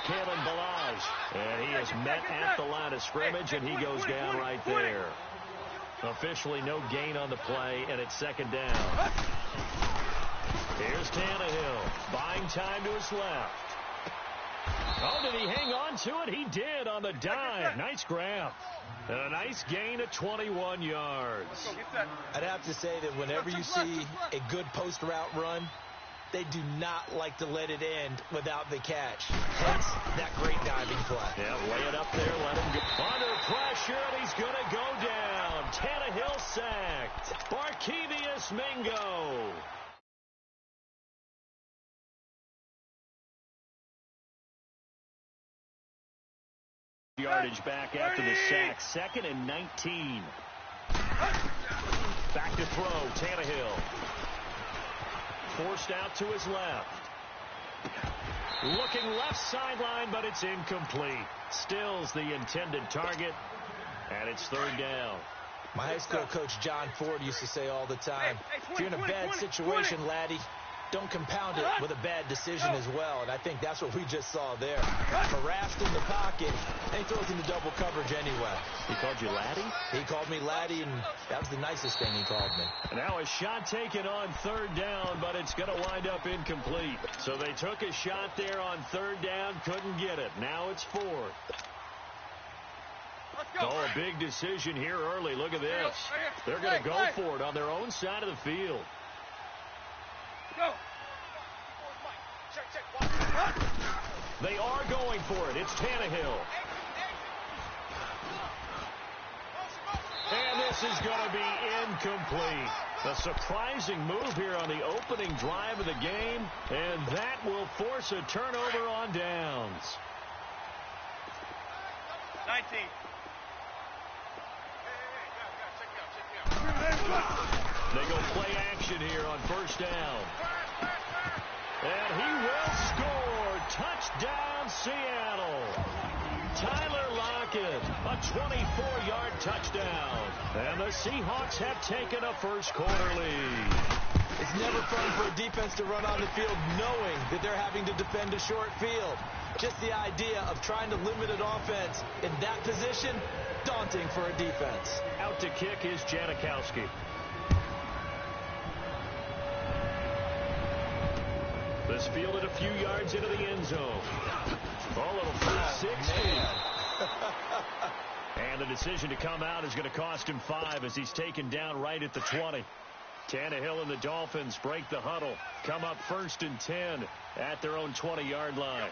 Kalen Balazs. And he is met at the line of scrimmage, and he goes down right there. Officially no gain on the play, and it's second down. Here's Tannehill, buying time to his left. Oh, did he hang on to it? He did on the dive. Nice grab. And a nice gain of 21 yards. I'd have to say that whenever you see a good post route run, they do not like to let it end without the catch. Hence, that great diving play. Yeah, lay it up there, let him go. Under pressure, and he's going to go down. Tannehill sacked. Barkevious Mingo. Yardage back after the sack. 2nd and 19. Back to throw. Tannehill. Forced out to his left. Looking left sideline, but it's incomplete. Stills the intended target, and it's third down. My high school coach, John Ford, used to say all the time, if you're in a bad situation, laddie, don't compound it with a bad decision as well. And I think that's what we just saw there. Harassed in the pocket, and he throws into double coverage anyway. He called you laddie? He called me laddie, and that was the nicest thing he called me. And now a shot taken on third down, but it's going to wind up incomplete. So they took a shot there on third down, couldn't get it. Now it's fourth. Oh, a big decision here early. Look at this. They're going to go for it on their own side of the field. Go. They are going for it. It's Tannehill. And this is going to be incomplete. A surprising move here on the opening drive of the game, and that will force a turnover on downs. 19. They go play action here on first down. And he will score. Touchdown, Seattle. Tyler Lockett, a 24-yard touchdown. And the Seahawks have taken a first-quarter lead. It's never fun for a defense to run on the field knowing that they're having to defend a short field. Just the idea of trying to limit an offense in that position, daunting for a defense. Out to kick is Janikowski. This fielded a few yards into the end zone. Oh, little 360. And the decision to come out is going to cost him 5 as he's taken down right at the 20. Tannehill and the Dolphins break the huddle. Come up 1st and 10 at their own 20-yard line.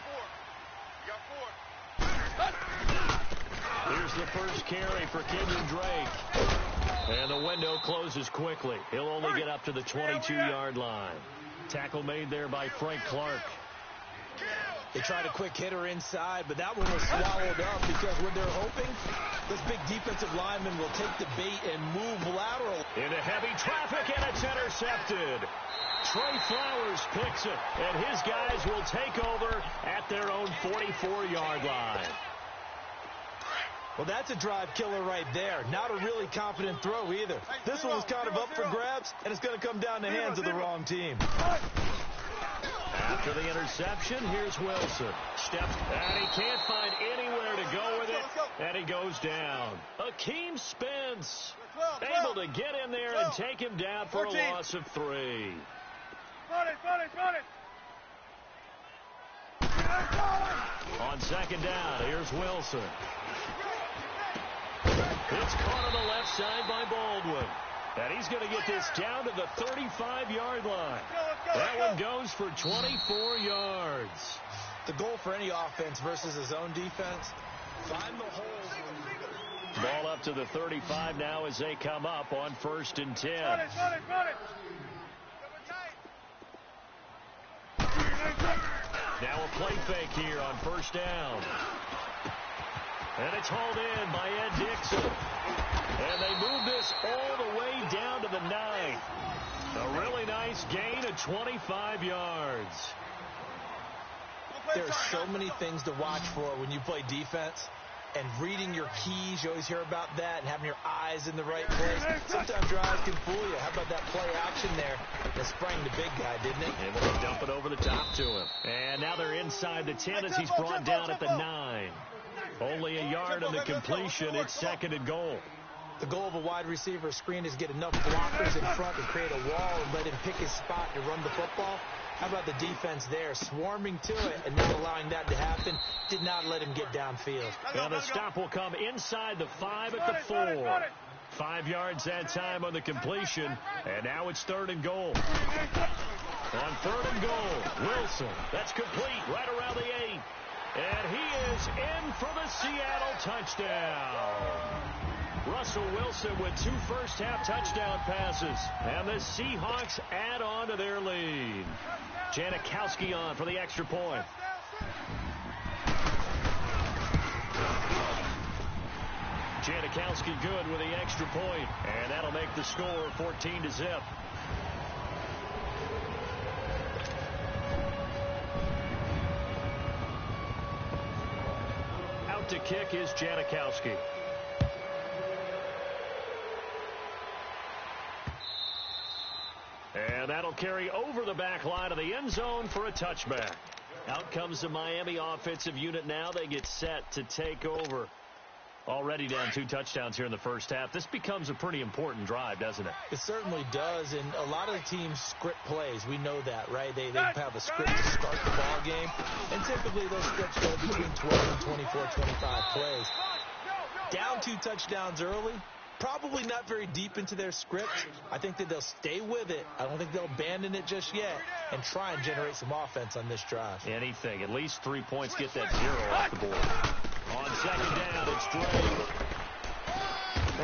Here's the first carry for Kenyon Drake. And the window closes quickly. He'll only get up to the 22-yard line. Tackle made there by Frank Clark. They tried a quick hitter inside, but that one was swallowed up because when they're hoping, this big defensive lineman will take the bait and move lateral. Into heavy traffic, and it's intercepted. Trey Flowers picks it, and his guys will take over at their own 44-yard line. Well, that's a drive killer right there. Not a really confident throw either. This one was kind of up for grabs, and it's going to come down the hands of the wrong team. After the interception, here's Wilson. Steps, and he can't find anywhere to go with it, and he goes down. Akeem Spence able to get in there and take him down for a loss of 3. On second down, here's Wilson. It's caught on the left side by Baldwin. And he's going to get this down to the 35-yard line. That one goes for 24 yards. The goal for any offense versus his own defense, find the holes. Ball up to the 35 now as they come up on 1st and 10. Now a play fake here on first down. And it's hauled in by Ed Dixon. And they move this all the way down to the 9. A really nice gain of 25 yards. There are so many things to watch for when you play defense. and reading your keys. You always hear about that, and having your eyes in the right place. Sometimes your eyes can fool you. How about that play action there that sprang the big guy, didn't it? Able to dump it over the top to him. And now they're inside the 10 as he's brought down at the 9. Only a yard on the completion. It's 2nd and goal. The goal of a wide receiver screen is get enough blockers in front to create a wall and let him pick his spot to run the football. How about the defense there, swarming to it and not allowing that to happen? Did not let him get downfield. Now the stop will come inside the 5 at the 4. 5 yards that time on the completion, and now it's 3rd and goal. On 3rd and goal, Wilson. That's complete right around the 8. And he is in for the Seattle touchdown. Russell Wilson with 2 first-half touchdown passes. And the Seahawks add on to their lead. Janikowski on for the extra point. Janikowski good with the extra point. And that'll make the score 14-0. Out to kick is Janikowski. And that'll carry over the back line of the end zone for a touchback. Out comes the Miami offensive unit now. They get set to take over. Already down 2 touchdowns here in the first half. This becomes a pretty important drive, doesn't it? It certainly does, and a lot of the teams script plays. We know that, right? They have a script to start the ball game, and typically those scripts go between 12 and 24, 25 plays. Down 2 touchdowns early. Probably not very deep into their script. I think that they'll stay with it. I don't think they'll abandon it just yet and try and generate some offense on this drive. Anything. At least 3 points. Get that 0 off the board. On 2nd down, it's Dre.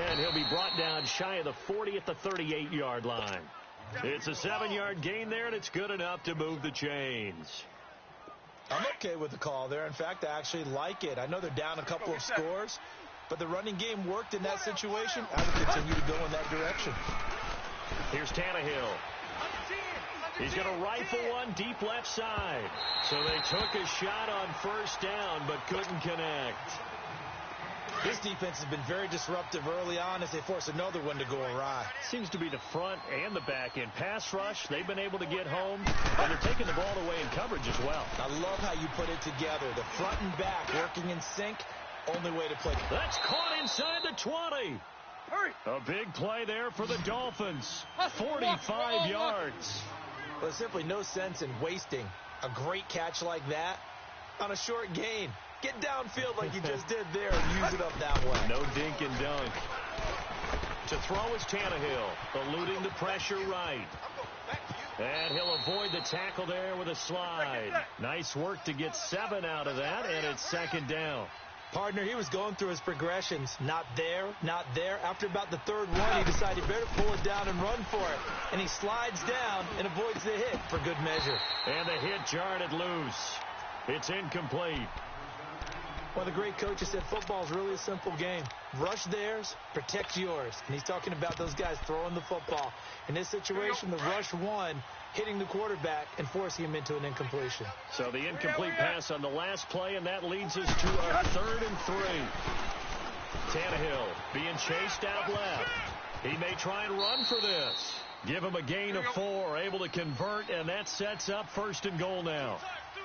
And he'll be brought down shy of the 40 at the 38-yard line. It's a 7-yard gain there, and it's good enough to move the chains. I'm okay with the call there. In fact, I actually like it. I know they're down a couple of scores, but the running game worked in that situation. I would continue to go in that direction. Here's Tannehill. He's going to rifle one deep left side. So they took a shot on 1st down, but couldn't connect. This defense has been very disruptive early on as they force another one to go awry. Seems to be the front and the back end. Pass rush, they've been able to get home, and they're taking the ball away in coverage as well. I love how you put it together. The front and back working in sync. Only way to play. That's caught inside the 20. Hurry. A big play there for the Dolphins. 45 yards. Well, there's simply no sense in wasting a great catch like that on a short gain. Get downfield like you just did there and use it up that way. No dink and dunk. To throw is Tannehill, eluding the pressure right. And he'll avoid the tackle there with a slide. Nice work to get 7 out of that, and it's 2nd down. Partner, he was going through his progressions. Not there, not there. After about the 3rd one, he decided he better pull it down and run for it. And he slides down and avoids the hit for good measure. And the hit jarred it loose. It's incomplete. One of the great coaches said football is really a simple game. Rush theirs, protect yours. And he's talking about those guys throwing the football. In this situation, the rush won, hitting the quarterback and forcing him into an incompletion. So the incomplete pass on the last play, and that leads us to a 3rd and 3. Tannehill being chased out left. He may try and run for this. Give him a gain of 4, able to convert, and that sets up 1st and goal now.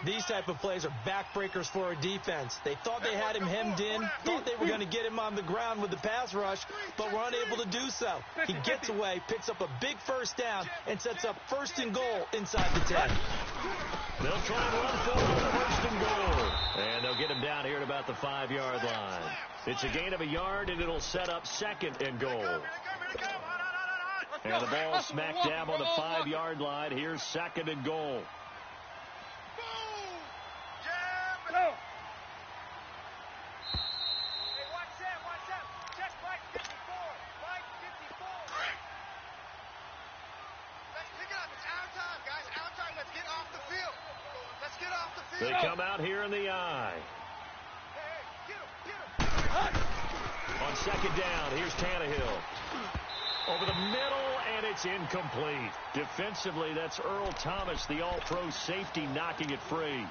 These type of plays are backbreakers for a defense. They thought they had him hemmed in, thought they were going to get him on the ground with the pass rush, but were unable to do so. He gets away, picks up a big 1st down, and sets up 1st and goal inside the 10. They'll try and run for it on 1st and goal. And they'll get him down here at about the 5-yard line. It's a gain of a yard, and it'll set up 2nd and goal. And the ball smack dab on the 5-yard line. Here's 2nd and goal. They come out here in the eye. On 2nd down, here's Tannehill. Over the middle, and it's incomplete. Defensively, that's Earl Thomas, the all-pro safety, knocking it free.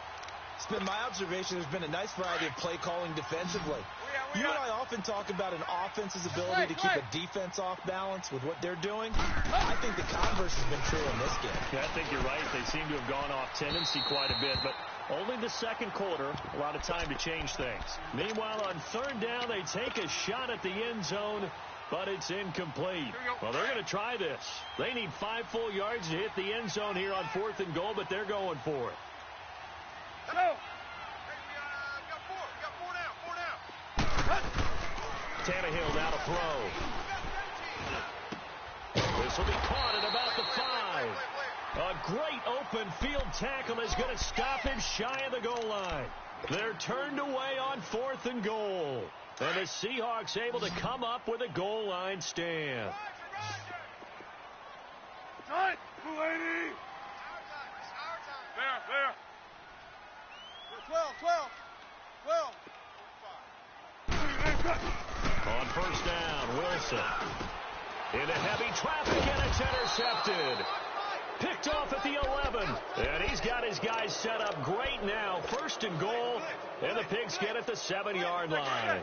It's been my observation there's been a nice variety of play calling defensively. You and I often talk about an offense's ability to keep a defense off balance with what they're doing. I think the converse has been true in this game. Yeah, I think you're right. They seem to have gone off tendency quite a bit, but only the second quarter, a lot of time to change things. Meanwhile, on third down, they take a shot at the end zone, but it's incomplete. Well, they're going to try this. They need 5 full yards to hit the end zone here on 4th and goal, but they're going for it. Go. Tannehill now to throw. This will be caught at about the 5. A great open field tackle is going to stop him shy of the goal line. They're turned away on 4th and goal. And the Seahawks able to come up with a goal line stand. Tight, Mulaney. There. 12. On first down, Wilson. Into heavy traffic, and it's intercepted. Picked off at the 11. And he's got his guys set up great now. 1st and goal, and the Pigs get at the 7-yard line.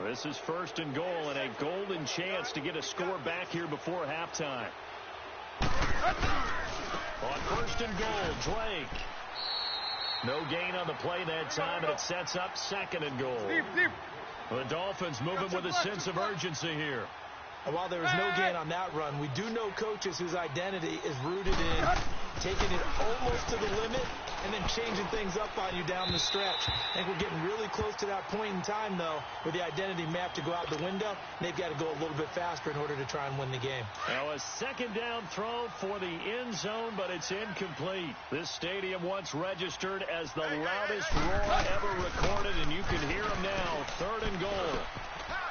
This is 1st and goal, and a golden chance to get a score back here before halftime. On 1st and goal, Drake. No gain on the play that time, and it sets up 2nd and goal. Deep. The Dolphins moving with a sense of urgency here. And while there was no gain on that run, we do know coaches whose identity is rooted in taking it almost to the limit and then changing things up on you down the stretch. I think we're getting really close to that point in time, though, where the identity map to go out the window, they've got to go a little bit faster in order to try and win the game. Now a 2nd down throw for the end zone, but it's incomplete. This stadium once registered as the loudest roar ever recorded, and you can hear them now. 3rd and goal.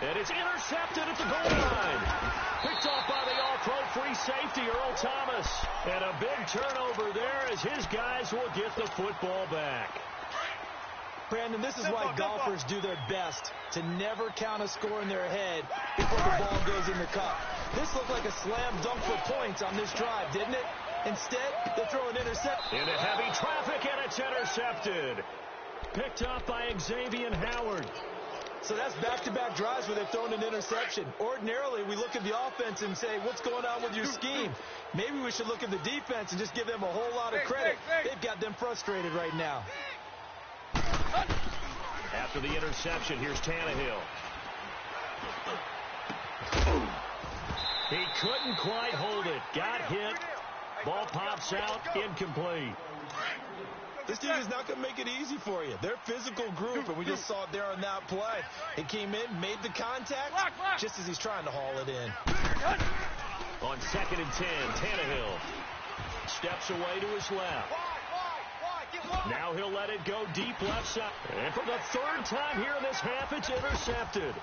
And it's intercepted at the goal line. Picked off by the all-pro free safety, Earl Thomas. And a big turnover there as his guys will get the football back. Brandon, this is why golfers do their best to never count a score in their head before the ball goes in the cup. This looked like a slam dunk for points on this drive, didn't it? Instead, they throw an interception. Into heavy traffic, and it's intercepted. Picked off by Xavier Howard. So that's back-to-back drives where they've thrown an interception. Ordinarily, we look at the offense and say, what's going on with your scheme? Maybe we should look at the defense and just give them a whole lot of credit. They've got them frustrated right now. After the interception, here's Tannehill. He couldn't quite hold it. Got hit. Ball pops out. Incomplete. This team is not going to make it easy for you. They're a physical group, and we just saw it there on that play. He came in, made the contact, just as he's trying to haul it in. On 2nd and 10, Tannehill steps away to his left. Now he'll let it go deep left side. And for the 3rd time here in this half, it's intercepted.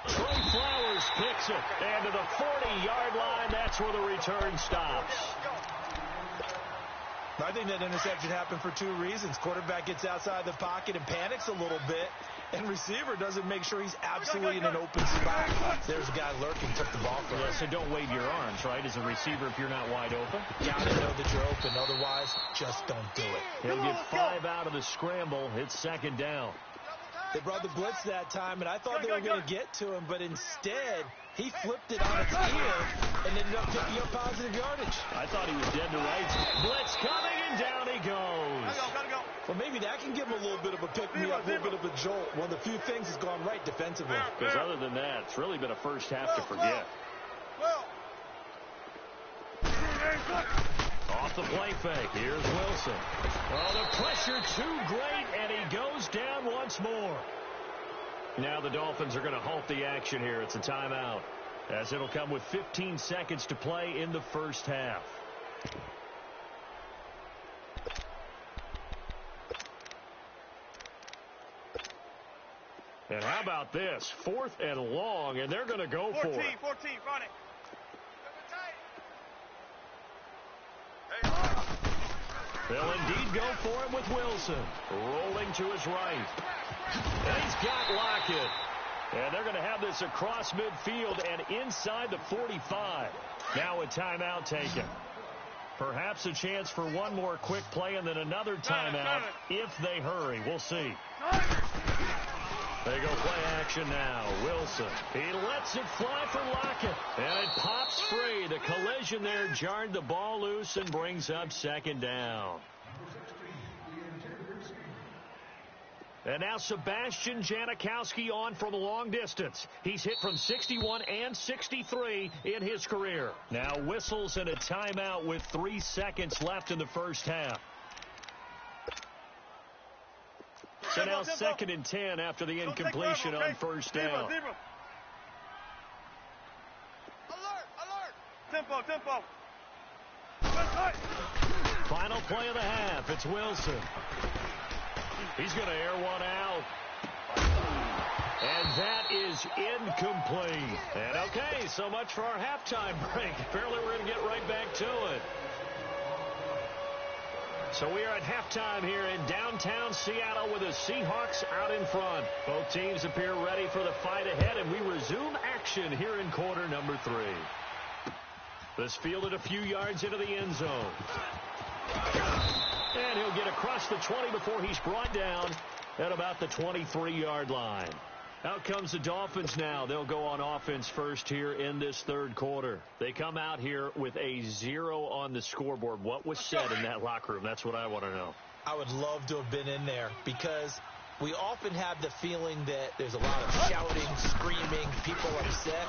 Trey Flowers picks it. And to the 40-yard line, that's where the return stops. I think that interception happened for 2 reasons. Quarterback gets outside the pocket and panics a little bit, and receiver doesn't make sure he's absolutely in an open spot. There's a guy lurking, took the ball from him. Yeah, so don't wave your arms, right, as a receiver if you're not wide open. Got to know that you're open. Otherwise, just don't do it. He'll get 5 out of the scramble. It's 2nd down. They brought the blitz that time, and I thought they were going to get to him, but instead, he flipped it on its ear and ended up picking up positive yardage. I thought he was dead to rights. Blitz coming, and down he goes. Gotta go. Well, maybe that can give him a little bit of a pick-me-up, a little bit of a jolt. One of the few things that's gone right defensively. Because other than that, it's really been a first half to forget. Off the play fake. Here's Wilson. Oh, the pressure too great, and he goes down once more. Now the Dolphins are going to halt the action here. It's a timeout, as it'll come with 15 seconds to play in the first half. And how about this? 4th and long, and they're going to go for it. 14, run it. They'll indeed go for him with Wilson. Rolling to his right. And he's got Lockett. And they're going to have this across midfield and inside the 45. Now a timeout taken. Perhaps a chance for one more quick play and then another timeout if they hurry. We'll see. They go play action now. Wilson. He lets it fly for Lockett. And it pops free. The collision there jarred the ball loose and brings up second down. And now Sebastian Janikowski on from a long distance. He's hit from 61 and 63 in his career. Now whistles and a timeout with 3 seconds left in the first half. So now 2nd and 10 after the incompletion on first down. Alert, alert. Tempo. Final play of the half. It's Wilson. He's going to air one out. And that is incomplete. And okay, so much for our halftime break. Apparently we're going to get right back to it. So we are at halftime here in downtown Seattle with the Seahawks out in front. Both teams appear ready for the fight ahead, and we resume action here in quarter number 3. This fielded a few yards into the end zone. And he'll get across the 20 before he's brought down at about the 23-yard line. Out comes the Dolphins now. They'll go on offense first here in this third quarter. They come out here with a 0 on the scoreboard. What was said in that locker room? That's what I want to know. I would love to have been in there because we often have the feeling that there's a lot of shouting, screaming, people upset.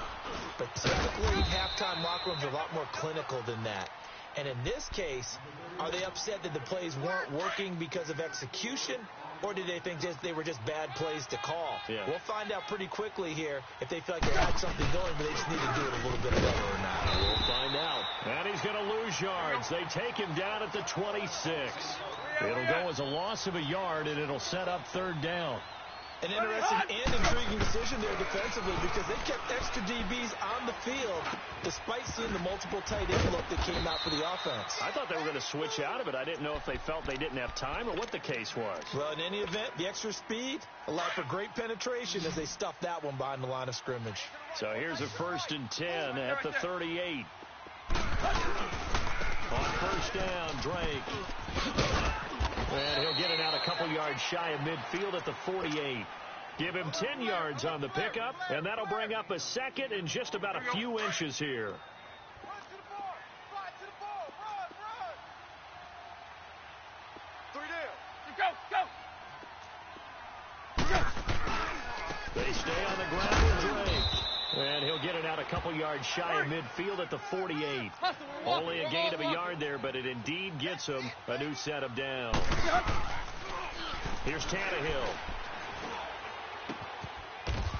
But typically, halftime locker rooms are a lot more clinical than that. And in this case, are they upset that the plays weren't working because of execution? Or did they think they were just bad plays to call? Yeah. We'll find out pretty quickly here if they feel like they had something going, but they just need to do it a little bit better or not. We'll find out. And he's going to lose yards. They take him down at the 26. It'll go as a loss of a yard, and it'll set up third down. An interesting and intriguing decision there defensively because they kept extra DBs on the field despite seeing the multiple tight end look that came out for the offense. I thought they were going to switch out of it. I didn't know if they felt they didn't have time or what the case was. Well, in any event, the extra speed allowed for great penetration as they stuffed that one behind the line of scrimmage. So here's a 1st and 10 at the 38. On first down, Drake. And he'll get it out a couple yards shy of midfield at the 48. Give him 10 yards on the pickup, and that'll bring up a second and just about a few inches here. They stay on the ground with Drake. And he'll get it out a couple yards shy of midfield at the 48. Only a gain of a yard there, but it indeed gets him a new set of downs. Here's Tannehill.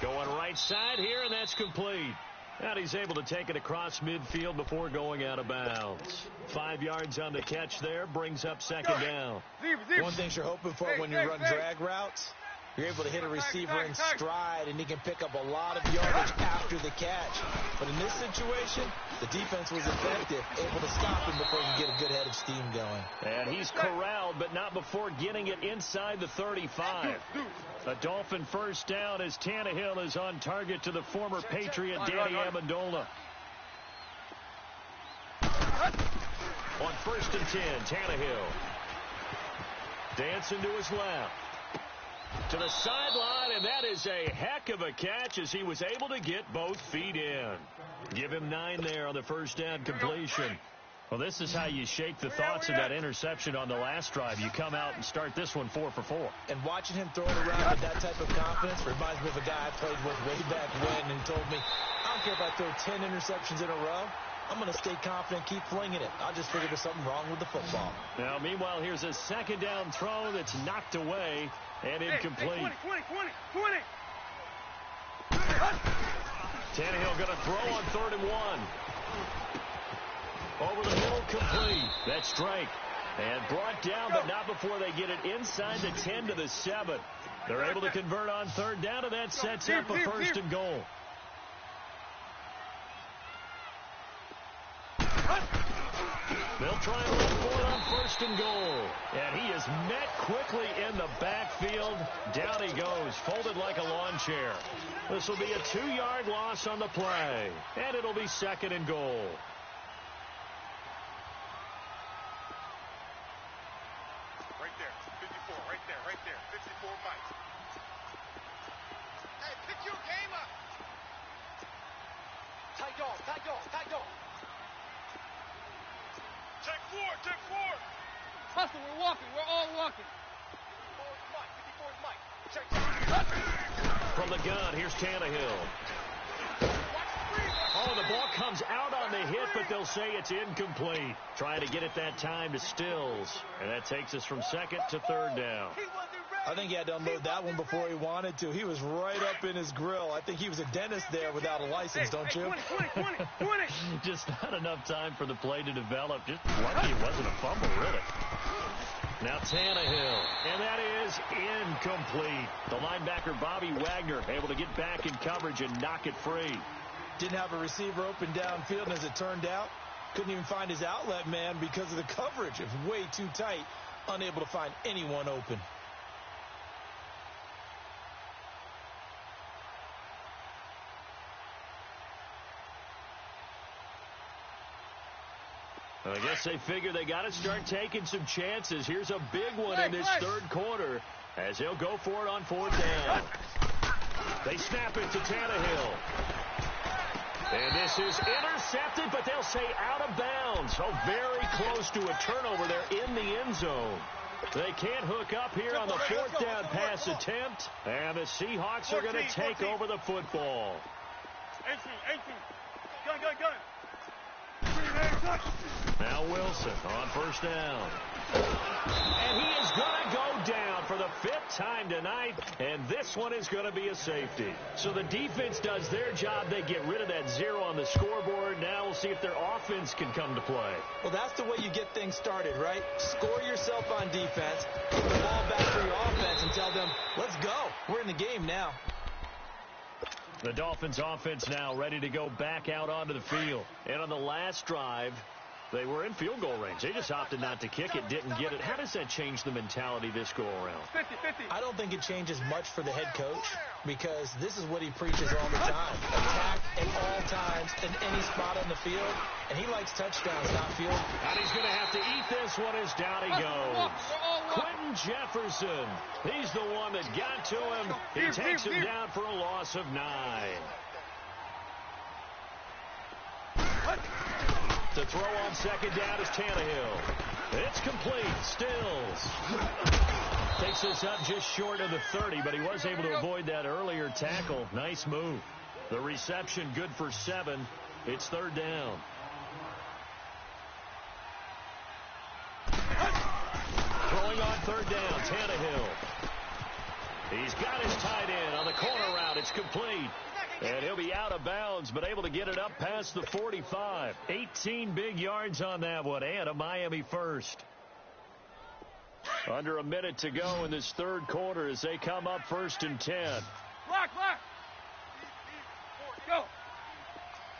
Going right side here, and that's complete. And he's able to take it across midfield before going out of bounds. 5 yards on the catch there, brings up second down. One thing you're hoping for when you run drag routes, you're able to hit a receiver in stride, and he can pick up a lot of yardage after the catch. But in this situation, the defense was effective, able to stop him before he could get a good head of steam going. And he's corralled, but not before getting it inside the 35. A Dolphin first down as Tannehill is on target to the former Patriot Danny Amendola. On 1st and 10, Tannehill. Dancing to his left. To the sideline, and that is a heck of a catch as he was able to get both feet in. Give him 9 there on the first down completion. Well, this is how you shake the thoughts of that interception on the last drive. You come out and start this one 4 for 4. And watching him throw it around with that type of confidence reminds me of a guy I played with way back when and told me, I don't care if I throw 10 interceptions in a row. I'm going to stay confident, keep flinging it. I just figured there's something wrong with the football. Now, meanwhile, here's a second down throw that's knocked away and incomplete. 20. Tannehill going to throw on 3rd and 1. Over the middle, complete. That's Drake. And brought down, but not before they get it inside the 10 to the 7. They're able to convert on 3rd down, and that sets up a 1st and goal. They'll try and look for it on 1st and goal. And he is met quickly in the backfield. Down he goes, folded like a lawn chair. This will be a 2-yard loss on the play. And it'll be 2nd and goal. Tight dog, tight dog, tight dog. Take four, take four. Hustle, we're walking, we're all walking. 54's Mike, 54's Mike. Check down. From the gun, here's Tannehill. Oh, the ball comes out on the hit, but they'll say it's incomplete. Trying to get it that time to Stills. And that takes us from second to third down. I think he had to unload that one before he wanted to. He was right up in his grill. I think he was a dentist there without a license, don't you? 20. Just not enough time for the play to develop. Just lucky it wasn't a fumble, really. Now Tannehill, and that is incomplete. The linebacker, Bobby Wagner, able to get back in coverage and knock it free. Didn't have a receiver open downfield, and as it turned out, couldn't even find his outlet man because of the coverage. It was way too tight, unable to find anyone open. I guess they figure they got to start taking some chances. Here's a big one in this third quarter as he'll go for it on fourth down. They snap it to Tannehill. And this is intercepted, but they'll say out of bounds. So very close to a turnover there in the end zone. They can't hook up here on the fourth down pass attempt. And the Seahawks are going to take over the football. 18. Gun. Now Wilson on first down. And he is going to go down for the fifth time tonight, and this one is going to be a safety. So the defense does their job. They get rid of that zero on the scoreboard. Now we'll see if their offense can come to play. Well, that's the way you get things started, right? Score yourself on defense, put the ball back for your offense, and tell them, let's go. We're in the game now. The Dolphins offense now ready to go back out onto the field. And on the last drive, they were in field goal range. They just opted not to kick it, didn't get it. How does that change the mentality this go around? 50. I don't think it changes much for the head coach because this is what he preaches all the time. Attack at all times in any spot on the field. And he likes touchdowns, not field. And he's going to have to eat this one as down he goes. Quentin Jefferson. He's the one that got to him. He takes him down for a loss of 9. To throw on second down is Tannehill. It's complete. Stills. Takes us up just short of the 30, but he was able to avoid that earlier tackle. Nice move. The reception good for 7. It's third down. Throwing on third down, Tannehill. He's got his tight end on the corner route. It's complete. And he'll be out of bounds, but able to get it up past the 45. 18 big yards on that one, and a Miami first. Under a minute to go in this third quarter as they come up first and 10. Lock. Go.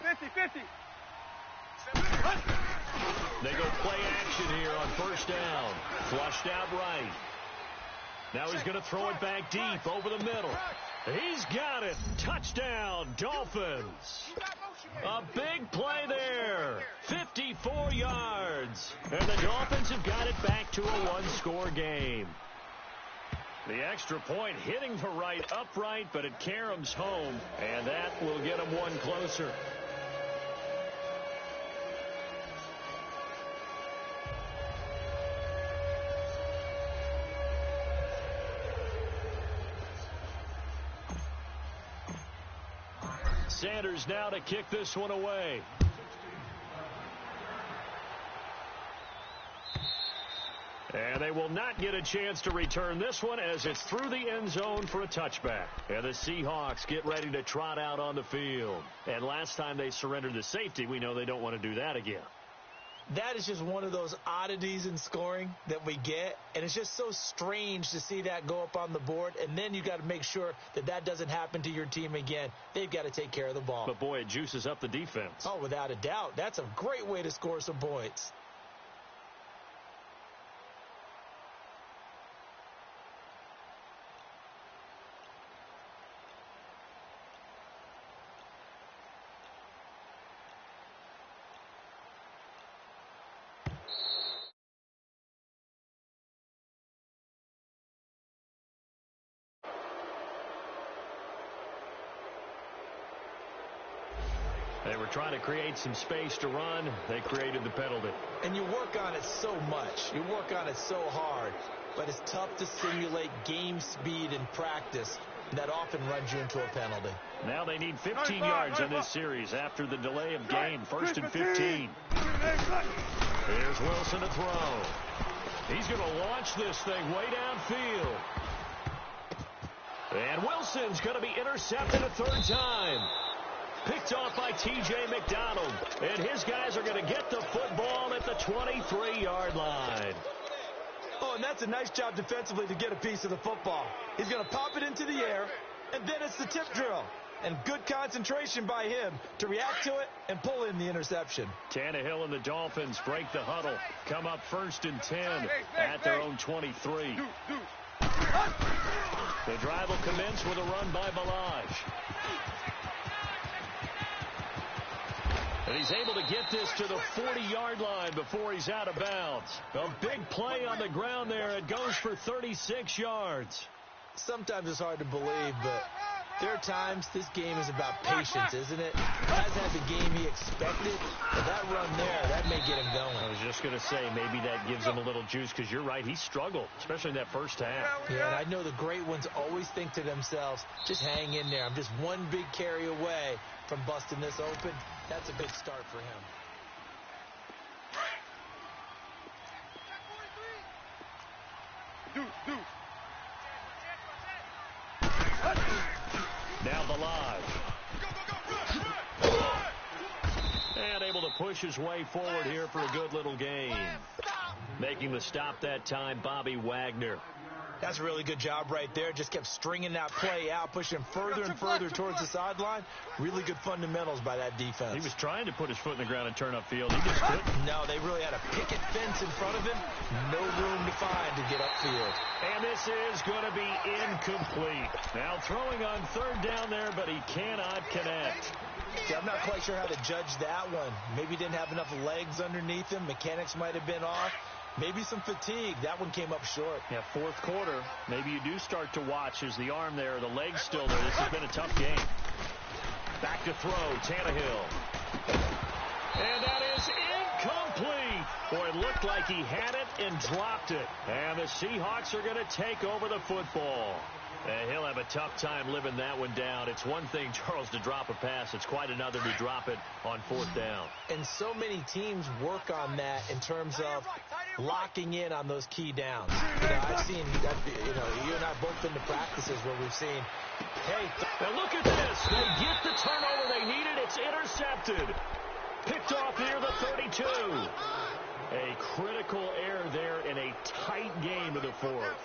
50. They go play action here on first down. Flushed out right. Now he's going to throw it back deep over the middle. He's got it. Touchdown, Dolphins. A big play there. 54 yards. And the Dolphins have got it back to a one-score game. The extra point hitting the right upright, but it caroms home, and that will get them one closer. Sanders now to kick this one away. And they will not get a chance to return this one as it's through the end zone for a touchback. And the Seahawks get ready to trot out on the field. And last time they surrendered the safety, we know they don't want to do that again. That is just one of those oddities in scoring that we get, and it's just so strange to see that go up on the board, and then you got to make sure that that doesn't happen to your team again. They've got to take care of the ball. But, boy, it juices up the defense. Oh, without a doubt. That's a great way to score some points. They were trying to create some space to run. They created the penalty. And you work on it so much. You work on it so hard. But it's tough to simulate game speed in practice. And that often runs you into a penalty. Now they need 15 yards on this series after the delay of game. 1st and 15. Here's Wilson to throw. He's going to launch this thing way downfield. And Wilson's going to be intercepted a 3rd time. Picked off by T.J. McDonald. And his guys are going to get the football at the 23-yard line. Oh, and that's a nice job defensively to get a piece of the football. He's going to pop it into the air, and then it's the tip drill. And good concentration by him to react to it and pull in the interception. Tannehill and the Dolphins break the huddle. Come up 1st and 10 at their own 23. The drive will commence with a run by Balaj. And he's able to get this to the 40-yard line before he's out of bounds. A big play on the ground there. It goes for 36 yards. Sometimes it's hard to believe, but there are times this game is about patience, isn't it? He hasn't had the game he expected, but that run there, that may get him going. I was just going to say, maybe that gives him a little juice, because you're right, he struggled, especially in that first half. Yeah, and I know the great ones always think to themselves, just hang in there. I'm just one big carry away from busting this open. That's a good start for him. Now Balaj. And able to push his way forward here for a good little gain. Making the stop that time, Bobby Wagner. That's a really good job right there. Just kept stringing that play out, pushing further and further towards the sideline. Really good fundamentals by that defense. He was trying to put his foot in the ground and turn upfield. He just couldn't. No, they really had a picket fence in front of him. No room to find to get upfield. And this is going to be incomplete. Now throwing on 3rd down there, but he cannot connect. See, I'm not quite sure how to judge that one. Maybe he didn't have enough legs underneath him. Mechanics might have been off. Maybe some fatigue. That one came up short. Yeah, 4th quarter. Maybe you do start to watch as the arm there, the leg's still there. This has been a tough game. Back to throw, Tannehill. And that is incomplete. Boy, it looked like he had it and dropped it. And the Seahawks are going to take over the football. And he'll have a tough time living that one down. It's one thing, Charles, to drop a pass. It's quite another to drop it on 4th down. And so many teams work on that in terms of locking in on those key downs. I've seen that, you and I both been to practices where we've seen, hey. Now look at this. They get the turnover they needed. It's intercepted. Picked off near the 32. A critical error there in a tight game of the 4th.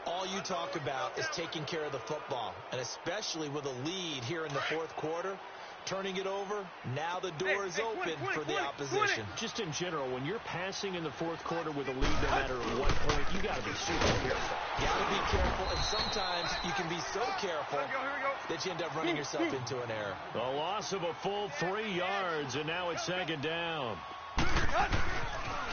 All you talk about is taking care of the football, and especially with a lead here in the 4th quarter, turning it over, now the door is open for the opposition. Just in general, when you're passing in the 4th quarter with a lead, no matter at what point, you got to be super careful. You got to be careful, and sometimes you can be so careful that you end up running yourself into an error. The loss of a full 3 yards, and now it's 2nd down.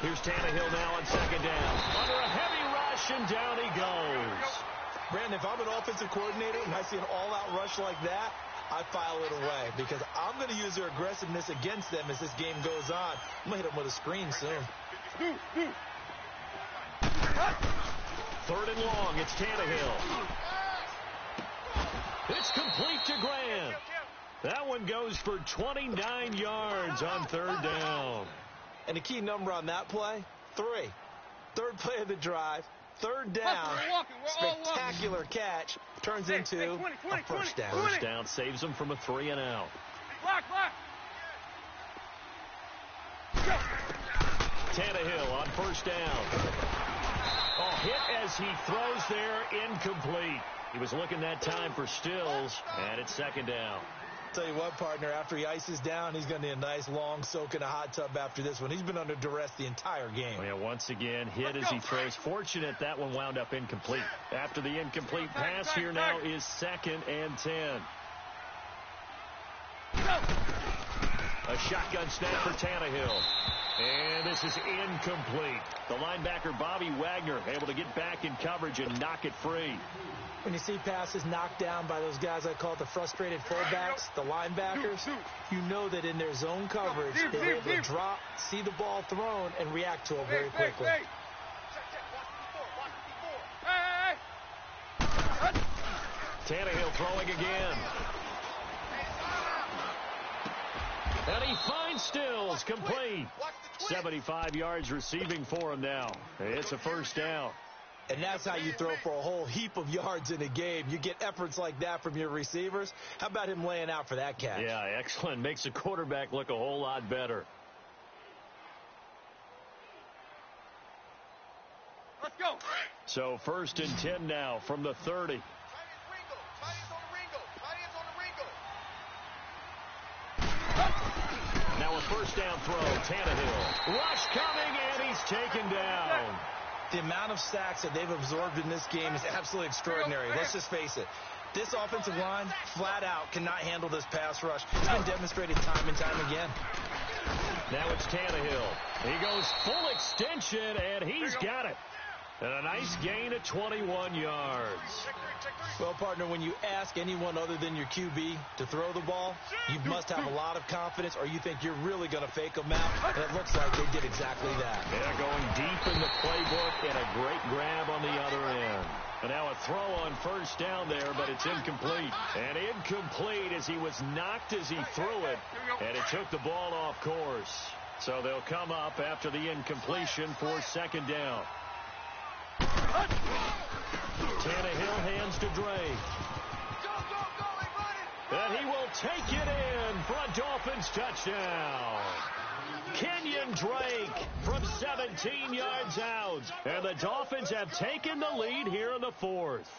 Here's Tannehill now on 2nd down. Under a heavy rush, and down he goes. Brandon, if I'm an offensive coordinator and I see an all-out rush like that, I file it away because I'm going to use their aggressiveness against them as this game goes on. I'm going to hit them with a screen soon. 3rd and long. It's Tannehill. It's complete to Grant. That one goes for 29 yards on 3rd down. And the key number on that play, 3. 3rd play of the drive, 3rd down, spectacular catch, turns into a 1st down. 1st down saves them from a 3 and out. Tannehill on 1st down. Oh, hit as he throws there, incomplete. He was looking that time for Stills, and it's 2nd down. Tell you what, partner, after he ices down, he's going to need a nice long soak in a hot tub after this one. He's been under duress the entire game. Oh, yeah, once again, hit as he throws. Fortunate that one wound up incomplete. After the incomplete pass, here now is 2nd and 10. A shotgun snap for Tannehill. And this is incomplete. The linebacker, Bobby Wagner, able to get back in coverage and knock it free. When you see passes knocked down by those guys I call the frustrated fullbacks, the linebackers, you know that in their zone coverage, they're able to drop, see the ball thrown, and react to it very quickly. Tannehill throwing again. And he finds Stills, complete. 75 yards receiving for him now. It's a first down. And that's how you throw for a whole heap of yards in a game. You get efforts like that from your receivers. How about him laying out for that catch? Yeah, excellent. Makes the quarterback look a whole lot better. Let's go. So 1st and 10 now from the 30. Now a first down throw. Tannehill. Rush coming, and he's taken down. The amount of sacks that they've absorbed in this game is absolutely extraordinary. Let's just face it. This offensive line, flat out, cannot handle this pass rush. It's been demonstrated time and time again. Now it's Tannehill. He goes full extension, and he's got it. And a nice gain of 21 yards. Well, partner, when you ask anyone other than your QB to throw the ball, you must have a lot of confidence, or you think you're really going to fake them out. And it looks like they did exactly that. Yeah, going deep in the playbook, and a great grab on the other end. And now a throw on first down there, but it's incomplete. And incomplete as he was knocked as he threw it, and it took the ball off course. So they'll come up after the incompletion for second down. Tannehill hands to Drake. And he will take it in for a Dolphins touchdown. Kenyon Drake from 17 yards out. And the Dolphins have taken the lead here in the 4th.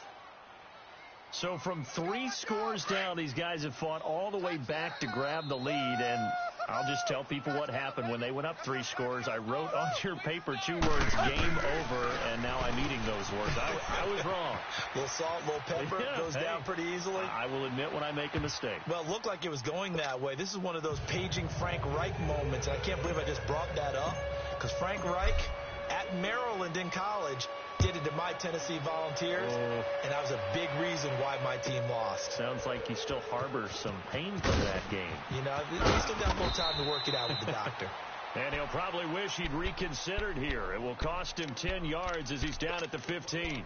So from 3 scores down, these guys have fought all the way back to grab the lead. And I'll just tell people what happened when they went up 3 scores. I wrote on your paper 2 words, game over, and now I'm eating those words. I was wrong. A little salt, a little pepper, goes down pretty easily. I will admit when I make a mistake. Well, it looked like it was going that way. This is one of those paging Frank Reich moments, and I can't believe I just brought that up, because Frank Reich at Maryland in college did it to my Tennessee Volunteers, and that was a big reason why my team lost. Sounds like he still harbors some pain from that game. You know, he still got more time to work it out with the doctor. And he'll probably wish he'd reconsidered here. It will cost him 10 yards as he's down at the 15.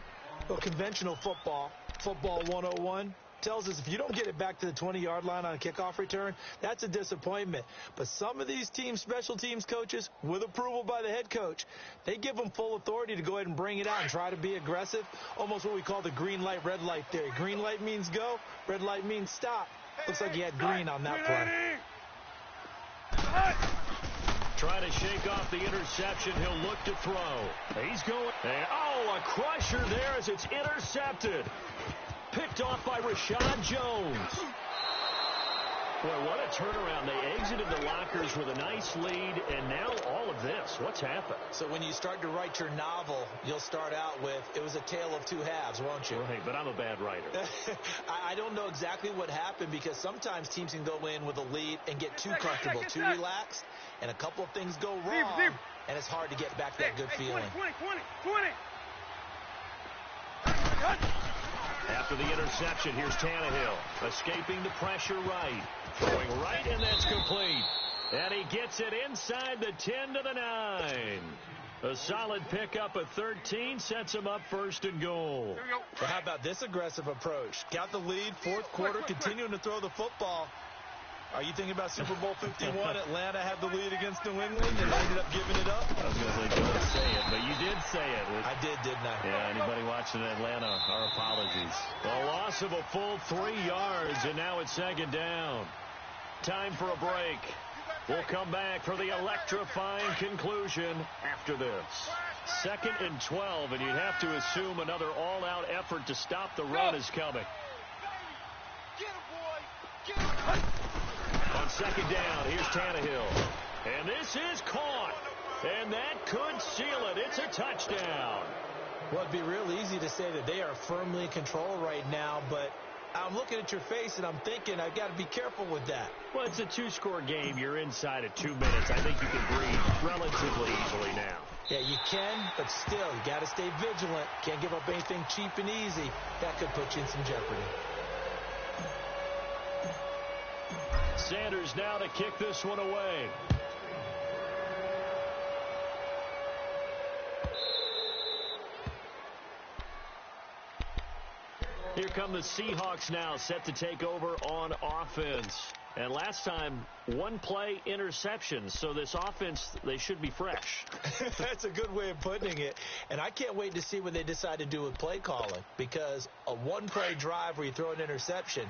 Well, conventional football 101, tells us if you don't get it back to the 20-yard line on a kickoff return, that's a disappointment. But some of these teams, special teams coaches, with approval by the head coach, they give them full authority to go ahead and bring it out and try to be aggressive, almost what we call the green light, red light theory. Green light means go, red light means stop. Looks like he had green on that play. Trying to shake off the interception. He'll look to throw. He's going. And, a crusher there as it's intercepted. Picked off by Rashad Jones. Boy, what a turnaround. They exited the lockers with a nice lead, and now all of this. What's happened? So when you start to write your novel, you'll start out with, it was a tale of 2 halves, won't you? Right, but I'm a bad writer. I don't know exactly what happened, because sometimes teams can go in with a lead and get too comfortable, too relaxed, and a couple of things go wrong, and it's hard to get back that good feeling. 20. After the interception, here's Tannehill. Escaping the pressure right. Throwing right, and that's complete. And he gets it inside the 10 to the 9. A solid pickup of 13 sets him up 1st and goal. Well, how about this aggressive approach? Got the lead, 4th quarter, continuing to throw the football. Are you thinking about Super Bowl 51? Atlanta had the lead against New England, and they ended up giving it up? I was going to say, don't say it, but you did say it. I did, didn't I? Yeah, anybody watching Atlanta, our apologies. A loss of a full 3 yards, and now it's 2nd down. Time for a break. We'll come back for the electrifying conclusion after this. 2nd and 12, and you'd have to assume another all-out effort to stop the run is coming. Get him, boy! Get him! On 2nd down, here's Tannehill. And this is caught. And that could seal it. It's a touchdown. Well, it'd be real easy to say that they are firmly in control right now, but I'm looking at your face, and I'm thinking I've got to be careful with that. Well, it's a two-score game. You're inside of 2 minutes. I think you can breathe relatively easily now. Yeah, you can, but still, you got to stay vigilant. Can't give up anything cheap and easy. That could put you in some jeopardy. Sanders now to kick this one away. Here come the Seahawks now, set to take over on offense. And last time, one play interception. So this offense, they should be fresh. That's a good way of putting it. And I can't wait to see what they decide to do with play calling. Because a one-play drive where you throw an interception,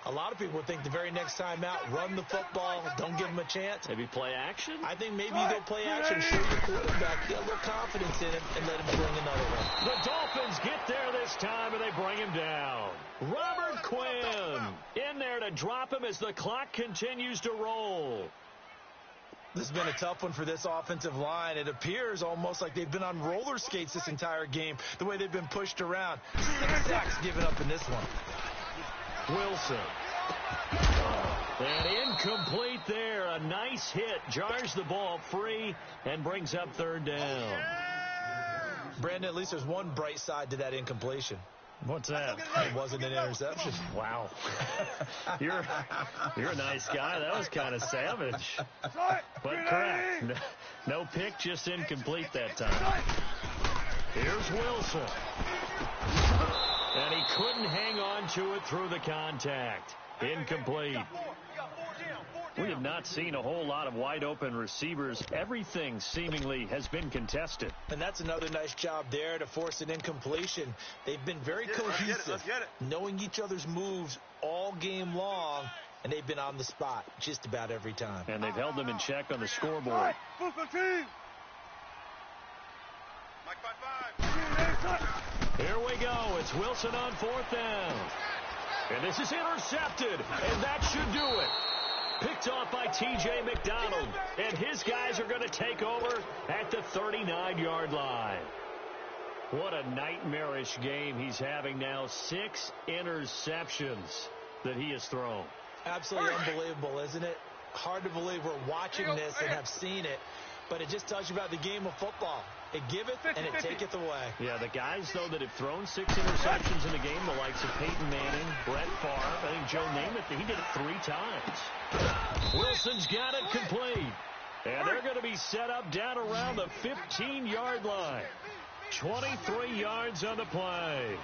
a lot of people would think the very next time out, run the football, don't give them a chance. Maybe play action? I think maybe you go play action, show your quarterback, get a little confidence in him, and let him bring another one. The Dolphins get there this time, and they bring him down. Robert Quinn in there to drop him as the clock continues to roll. This has been a tough one for this offensive line. It appears almost like they've been on roller skates this entire game, the way they've been pushed around. 6 sacks given up in this one. Wilson. And incomplete there. A nice hit. Jars the ball free and brings up third down. Brandon, at least there's one bright side to that incompletion. What's that? It wasn't an interception. Wow. You're a nice guy. That was kind of savage. But correct. No pick, just incomplete that time. Here's Wilson. And he couldn't hang on to it through the contact. Incomplete. We have not seen a whole lot of wide-open receivers. Everything seemingly has been contested. And that's another nice job there to force an incompletion. They've been very cohesive, knowing each other's moves all game long, and they've been on the spot just about every time. And they've held them in check on the scoreboard. Here we go. It's Wilson on fourth down. And this is intercepted, and that should do it. Picked off by T.J. McDonald, and his guys are going to take over at the 39-yard line. What a nightmarish game he's having now. 6 interceptions that he has thrown. Absolutely unbelievable, isn't it? Hard to believe we're watching this and have seen it, but it just tells you about the game of football. It giveth and it taketh away. Yeah, the guys, though, that have thrown 6 interceptions in the game, the likes of Peyton Manning, Brett Favre, I think Joe Namath, he did it 3 times. Wilson's got it complete. And they're going to be set up down around the 15-yard line. 23 yards on the play.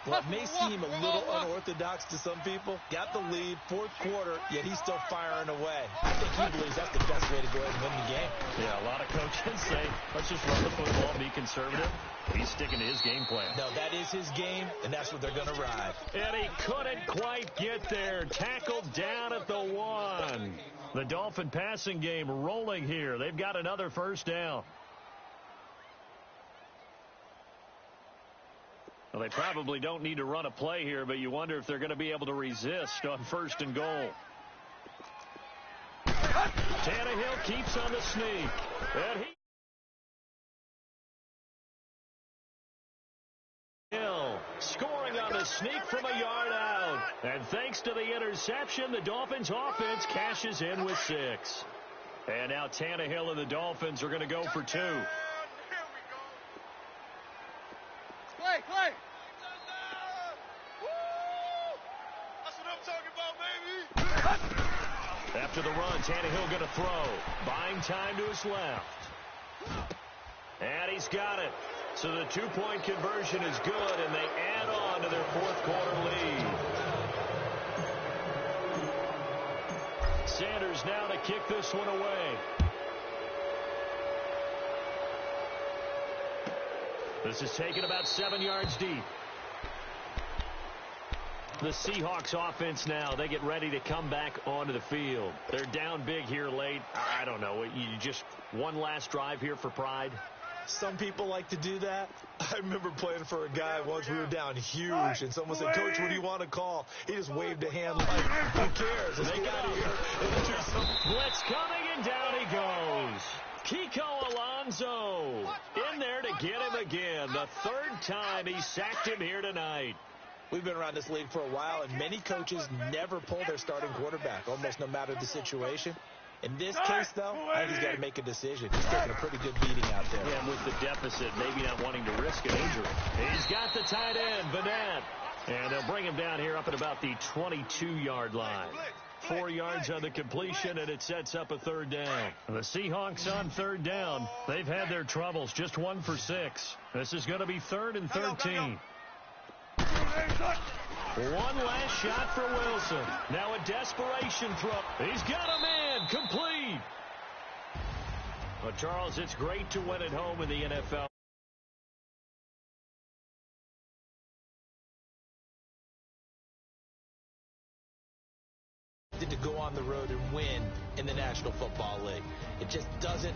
Well, it may seem a little unorthodox to some people. Got the lead, fourth quarter, yet he's still firing away. I think he believes that's the best way to go ahead and win the game. Yeah, a lot of coaches say, let's just run the football, be conservative. He's sticking to his game plan. No, that is his game, and that's what they're going to ride. And he couldn't quite get there. Tackled down at the 1. The Dolphin passing game rolling here. They've got another first down. Well, they probably don't need to run a play here, but you wonder if they're going to be able to resist on first and goal. Tannehill keeps on the sneak. And Hill scoring on the sneak from a yard out. And thanks to the interception, the Dolphins offense cashes in with 6. And now Tannehill and the Dolphins are going to go for 2. Clay. Woo! That's what I'm talking about, baby. After the run, Tannehill going to throw. Buying time to his left. And he's got it. So the 2-point conversion is good, and they add on to their fourth quarter lead. Sanders now to kick this one away. This is taken about 7 yards deep. The Seahawks offense now, they get ready to come back onto the field. They're down big here late. I don't know. You just one last drive here for pride? Some people like to do that. I remember playing for a guy once. We were down huge, and someone said, Coach, what do you want to call? He just waved a hand like, who cares? Let's get out of here. Blitz coming, and down he goes. Kiko Alonso in there to get him again. The 3rd time he sacked him here tonight. We've been around this league for a while, and many coaches never pull their starting quarterback, almost no matter the situation. In this case, though, I think he's got to make a decision. He's taking a pretty good beating out there. Yeah, and with the deficit, maybe not wanting to risk an injury. He's got the tight end, Vanette. And they'll bring him down here up at about the 22-yard line. 4 yards on the completion, and it sets up a third down. The Seahawks on third down. They've had their troubles, just 1 for 6. This is going to be 3rd and 13. One last shot for Wilson. Now a desperation throw. He's got a man. Complete. Well, Charles, it's great to win at home in the NFL. To go on the road and win in the National Football League. It just doesn't.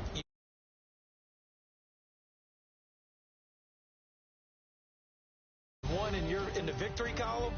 One in the victory column.